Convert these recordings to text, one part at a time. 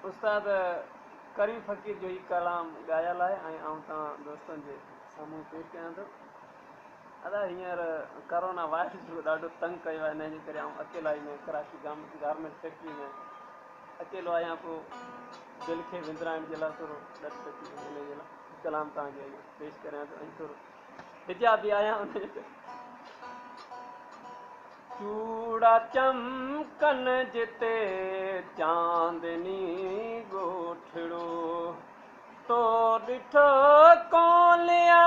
उस्ताद करीम फ़कीर जो ही कलाम ॻायल आहे ऐं आउं तव्हां दोस्तनि जे साम्हूं पेश कयां थो। अदा हींअर करोना वायरस जो ॾाढो तंग कयो आहे, हिन जे करे आउं अकेला ई में कराची गारमेंट फैक्ट्री में अकेलो आहियां। पोइ दिलि खे विंदराइण जे लाइ थोरो ॾट थी हिन जे लाइ कलाम तव्हांखे पेश करियां थो ऐं थोरो हिजाब बि आहियां उन जे चूड़ा चमकन जिते चांदनी ॻोठड़ो तो ॾिठो कोलिया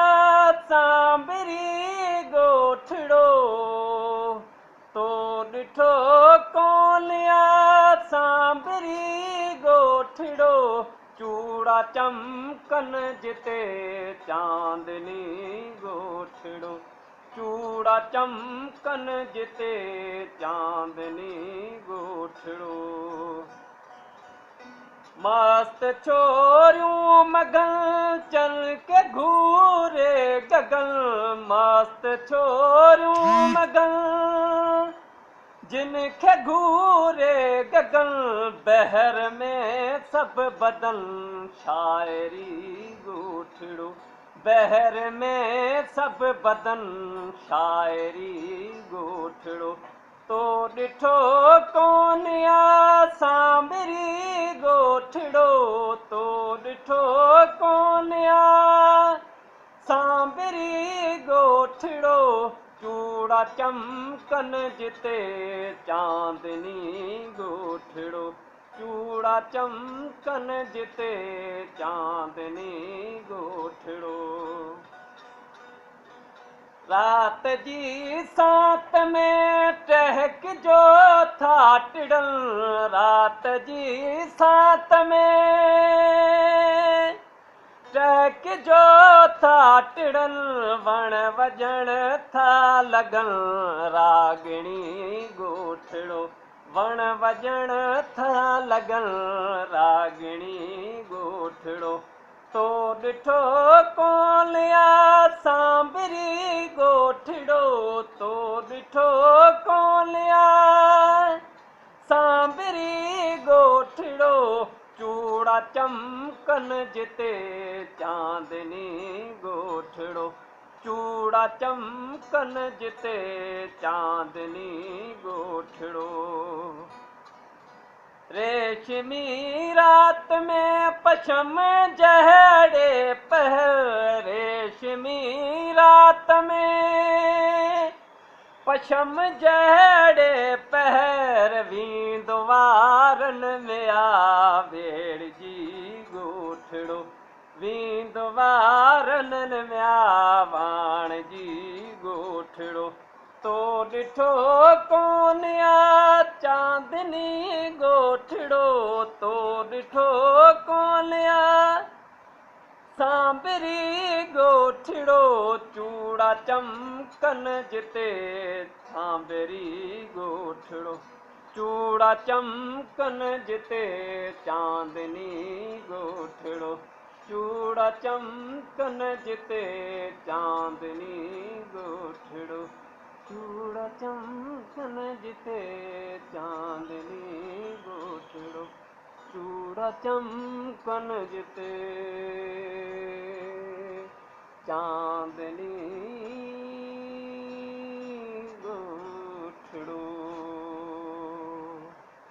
सांबरी ॻोठड़ो तो ॾिठो कोलिया सांबरी ॻोठड़ो चूड़ा चमकन जिते चांदनी ॻोठड़ो चूड़ा चमकन जिते चांदनी ॻोठड़ो मस्त छोरियूं मगन चल के घूरे गगन मस्त छोरियूं मगन जिनखे घूरे गगन बहर में सब बदन शायरी ॻोठड़ो बहर में सब बदन शायरी ॻोठड़ो तो ॾिठो कोनिया सांबरी ॻोठड़ो तो ॾिठो कोनिया सांबरी ॻोठड़ो चूड़ा चमकन जिते चांदनी ॻोठड़ो चूड़ा चमकन जिते चांदनी ॻोठड़ो रात जी सांत में टहक जो था टिड़न रात जी सांत में टहक जो था टिड़न वण वजण था लगन रागिणी ॻोठड़ो वण वजण था लगन रागिणी ॻोठड़ो तो ॾिठो कोलिया सांबरी ॻोठड़ो तो ॾिठो कोलिया सांबरी ॻोठड़ो चूड़ा चमकन जिते चांदनी ॻोठड़ो चूड़ा चमकन जिते चांदनी ॻोठड़ो रेशमी रात में पशम जहड़े पहर रेशमी रात में पशम जहड़े पहर वींदवारन में आ वेड़ जी ॻोठड़ो वींदवारन में आ वाण जी ॻोठड़ो तो ॾिठो कोनिया चांदनी ॻोठड़ो तो ॾिठो कोनिया सांबरी ॻोठड़ो चूड़ा चमकन जिते सांबरी ॻोठड़ो चूड़ा चमकन जिते चांदनी ॻोठड़ो चूड़ा चमकन जिते चांदनी ॻोठड़ो चूड़ा चमकन जिते चांदनी ॻोठड़ो चूड़ा चमकन जिते चांदनी